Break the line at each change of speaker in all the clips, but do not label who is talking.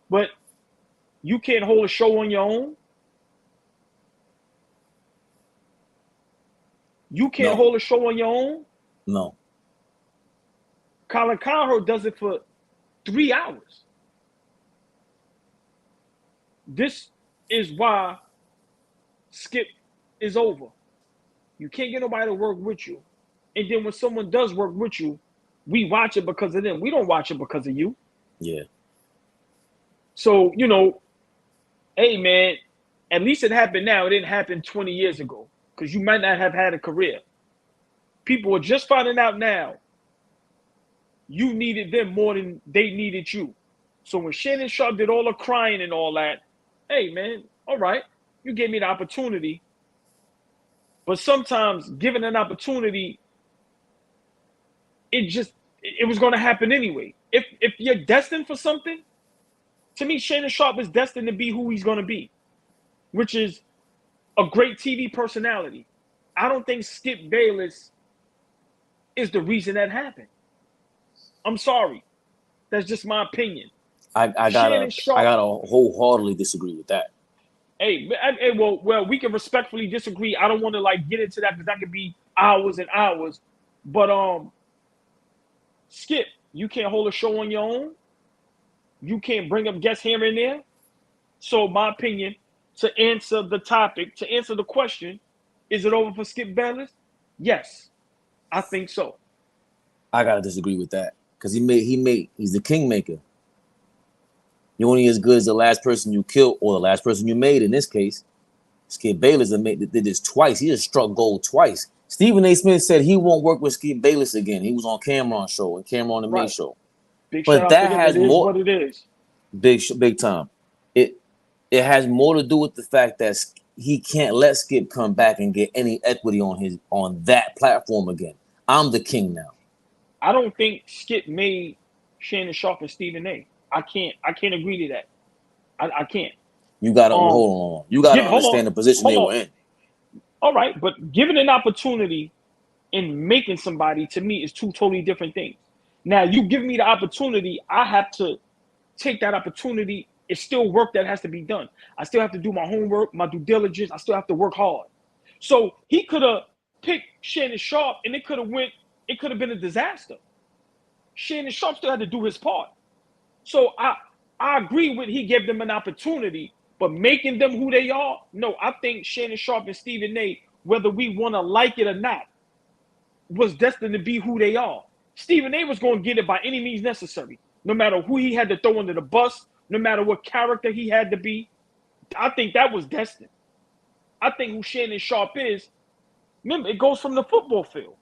But you can't hold a show on your own. You can't
No.
hold a show on your own.
No.
Colin Cowherd does it for 3 hours. This is why Skip is over. You can't get nobody to work with you. And then when someone does work with you, we watch it because of them. We don't watch it because of you.
Yeah.
So, you know, hey, man, at least it happened now. It didn't happen 20 years ago because you might not have had a career. People are just finding out now you needed them more than they needed you. So when Shannon Sharpe did all the crying and all that, hey, man, all right, you gave me the opportunity. But sometimes given an opportunity, it was going to happen anyway. If you're destined for something, to me, Shannon Sharpe is destined to be who he's going to be, which is a great TV personality. I don't think Skip Bayless is the reason that happened. I'm sorry. That's just my opinion.
I gotta wholeheartedly disagree with that.
Hey, well, we can respectfully disagree. I don't want to like get into that because that could be hours and hours. But Skip, you can't hold a show on your own. You can't bring up guests here and there. So my opinion, to answer the topic, to answer the question, is it over for Skip Bayless? Yes, I think so.
I gotta disagree with that because he's the kingmaker. You're only as good as the last person you killed or the last person you made. In this case, Skip Bayless did this twice. He just struck gold twice. Stephen A. Smith said he won't work with Skip Bayless again. He was on Cameron's show and Cameron the May show.
But that has more. It is what it is.
Big time. It has more to do with the fact that he can't let Skip come back and get any equity on that platform again. I'm the king now.
I don't think Skip made Shannon Sharpe and Stephen A. I can't agree to that. I can't.
You gotta hold on. You gotta understand the position they were in.
All right, but giving an opportunity and making somebody, to me, is two totally different things. Now, you give me the opportunity, I have to take that opportunity. It's still work that has to be done. I still have to do my homework, my due diligence. I still have to work hard. So he could have picked Shannon Sharpe, and it could have been a disaster. Shannon Sharpe still had to do his part. So I agree with he gave them an opportunity, but making them who they are, no, I think Shannon Sharpe and Stephen A., whether we want to like it or not, was destined to be who they are. Stephen A. was going to get it by any means necessary, no matter who he had to throw under the bus, no matter what character he had to be. I think that was destined. I think who Shannon Sharpe is, remember, it goes from the football field,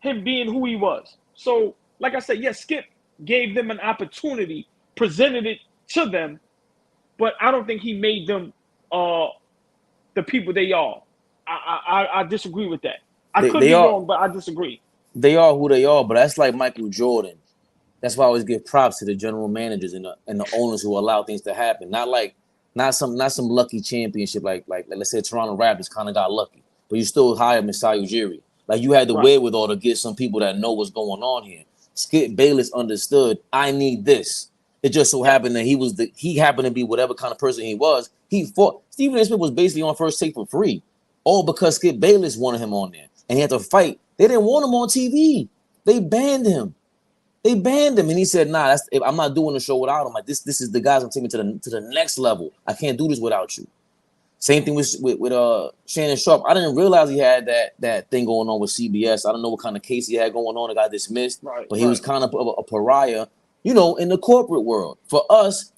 him being who he was. So, like I said, yes, Skip gave them an opportunity, presented it to them, but I don't think he made them the people they are. I disagree with that. I could be wrong, but I disagree.
They are who they are, but that's like Michael Jordan. That's why I always give props to the general managers and the owners who allow things to happen. Not some lucky championship like let's say Toronto Raptors kind of got lucky, but you still hire Masai Ujiri. Like you had the wherewithal to get some people that know what's going on here. Skip Bayless understood, I need this. It just so happened that he happened to be whatever kind of person he was. He fought. Stephen A. Smith was basically on First Take for free, all because Skip Bayless wanted him on there, and he had to fight. They didn't want him on TV. They banned him. And he said, "Nah, I'm not doing the show without him. Like this is the guys I'm taking to the next level. I can't do this without you." Same thing with Shannon Sharpe. I didn't realize he had that thing going on with CBS. I don't know what kind of case he had going on. It got dismissed, but he was kind of a pariah, in the corporate world. For us,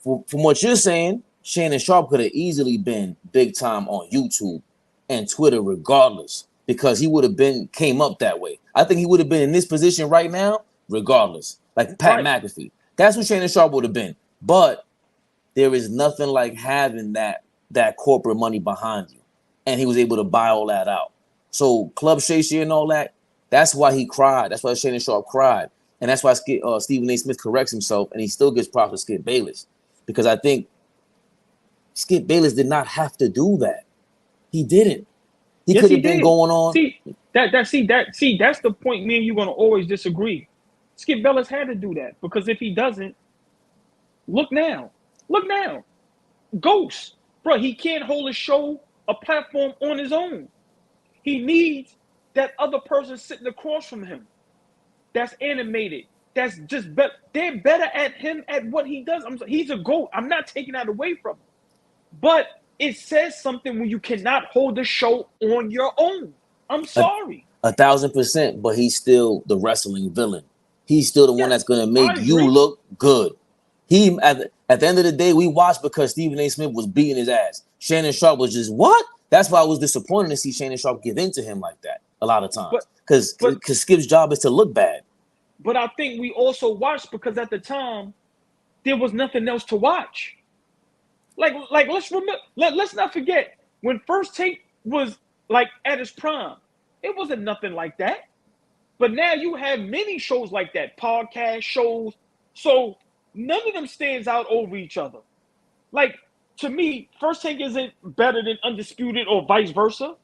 from what you're saying, Shannon Sharpe could have easily been big time on YouTube and Twitter, regardless, because he would have came up that way. I think he would have been in this position right now, regardless. Like Pat McAfee, that's what Shannon Sharpe would have been. But there is nothing like having that corporate money behind you. And he was able to buy all that out. So Club Shay Shay and all that, that's why he cried. That's why Shannon Sharpe cried. And that's why Stephen A. Smith corrects himself and he still gets props to Skip Bayless. Because I think Skip Bayless did not have to do that. He didn't. He could have been going on.
See, that's the point me and you are going to always disagree. Skip Bayless had to do that because if he doesn't, Look now. Look now. Ghost. Bro, he can't hold a show, a platform on his own. He needs that other person sitting across from him that's animated, that's just better. They're better at him at what he does. He's a GOAT. I'm not taking that away from him. But it says something when you cannot hold the show on your own. I'm sorry.
1,000%, but he's still the wrestling villain. He's still the one that's going to make you look good. He at the end of the day, we watched because Stephen A. Smith was beating his ass. Shannon Sharpe was just what? That's why I was disappointed to see Shannon Sharpe give in to him like that a lot of times. Because Skip's job is to look bad.
But I think we also watched because at the time there was nothing else to watch. Like let's remember, let's not forget when First Take was like at its prime, it wasn't nothing like that. But now you have many shows like that, podcast shows. So none of them stands out over each other. Like, to me, First Take isn't better than Undisputed or vice versa.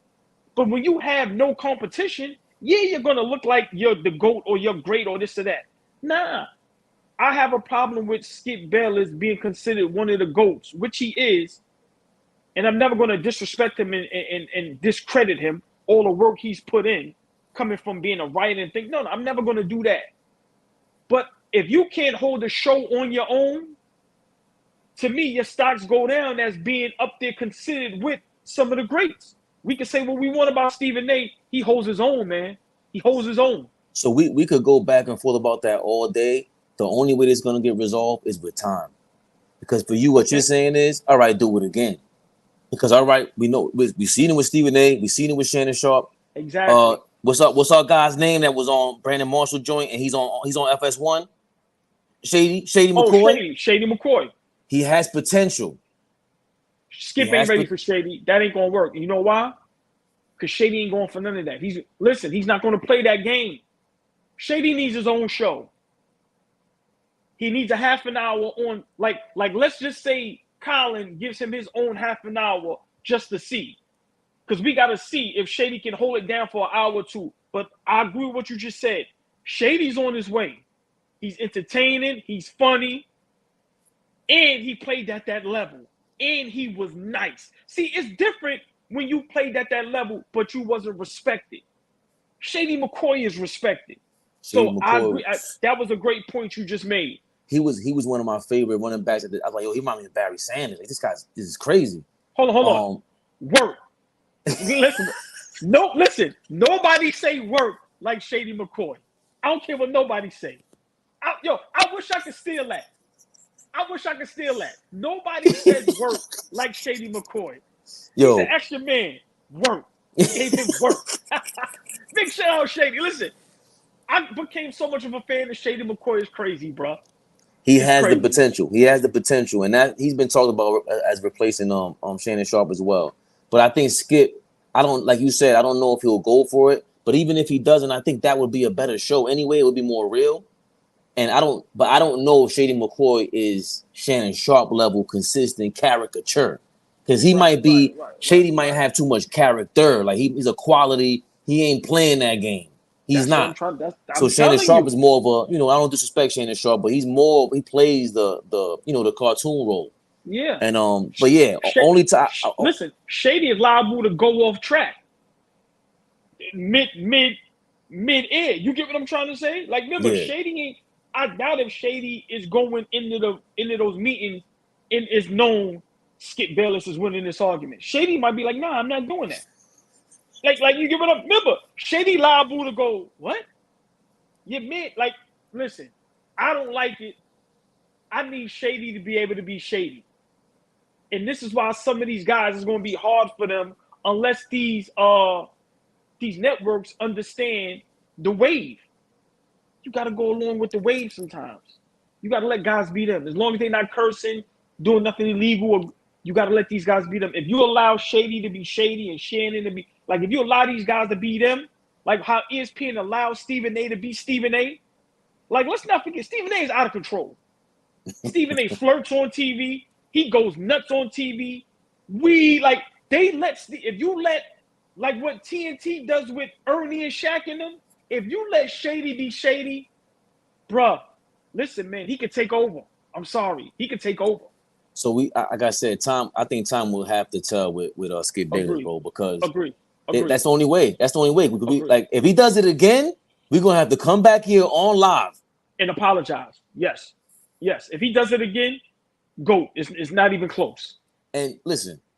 But when you have no competition, yeah, you're going to look like you're the GOAT or you're great or this or that. Nah. I have a problem with Skip Bayless being considered one of the GOATs, which he is. And I'm never going to disrespect him and discredit him, all the work he's put in, coming from being a writer and think, no, I'm never going to do that. But if you can't hold a show on your own, to me, your stocks go down as being up there considered with some of the greats. We can say what we want about Stephen A. He holds his own, man. He holds his own.
So we could go back and forth about that all day. The only way it's going to get resolved is with time. Because for you, what you're saying is, all right, do it again. Because, all right, we know we've seen it with Stephen A. We've seen it with Shannon Sharpe.
Exactly.
What's our guy's name that was on Brandon Marshall joint and he's on FS1? Shady McCoy.
Shady McCoy.
He has potential.
Skip ain't ready for Shady. That ain't gonna work. You know why? Because Shady ain't going for none of that. He's not gonna play that game. Shady needs his own show. He needs a half an hour on, like let's just say Colin gives him his own half an hour just to see. Because we got to see if Shady can hold it down for an hour or two. But I agree with what you just said. Shady's on his way. He's entertaining. He's funny. And he played at that level. And he was nice. See, it's different when you played at that level, but you wasn't respected. Shady McCoy is respected. So I agree. That was a great point you just made.
He was one of my favorite running backs. I was like, yo, he reminds me of Barry Sanders. Like, this is crazy.
Hold on. Work. Listen. Nobody say work like Shady McCoy. I don't care what nobody say. I wish I could steal that. Nobody said work like Shady McCoy. He's an extra man. Work. He gave him work. Big shout out Shady. Listen, I became so much of a fan of Shady McCoy. Is crazy, bro.
He has the potential. He has the potential, and that he's been talked about as replacing Shannon Sharpe as well. But I think Skip, I don't know if he'll go for it. But even if he doesn't, I think that would be a better show anyway. It would be more real. And I don't know if Shady McCoy is Shannon Sharpe level consistent caricature. Because he might be Shady might have too much character. Like he's a quality, he ain't playing that game. He's not. So Shannon Sharpe is more of a, I don't disrespect Shannon Sharpe, but he plays the cartoon role.
Yeah.
And but yeah, only time.
Listen, Shady is liable to go off track. Mid air. You get what I'm trying to say? Like, remember, Shady ain't. I doubt if Shady is going into those meetings and is known Skip Bayless is winning this argument. Shady might be like, nah, I'm not doing that. Like you give it up. Remember, Shady liable to go, what? Listen, I don't like it. I need Shady to be able to be Shady. And this is why some of these guys is going to be hard for them unless these networks understand the wave. You got to go along with the wave sometimes. You got to let guys be them. As long as they're not cursing, doing nothing illegal, you got to let these guys be them. If you allow Shady to be Shady and Shannon to be, like, if you allow these guys to be them, like how ESPN allows Stephen A to be Stephen A, like, let's not forget, Stephen A is out of control. Stephen A flirts on TV. He goes nuts on TV. If you let, like what TNT does with Ernie and Shaq and them, if you let Shady be Shady, bruh, listen, man, he could take over. I'm sorry. He could take over.
So like I said, I think time will have to tell with Skip Bayless, bro, because that's the only way. That's the only way. We could be like, if he does it again, we're gonna have to come back here on live
and apologize. Yes. If he does it again, GOAT. It's not even close.
And listen,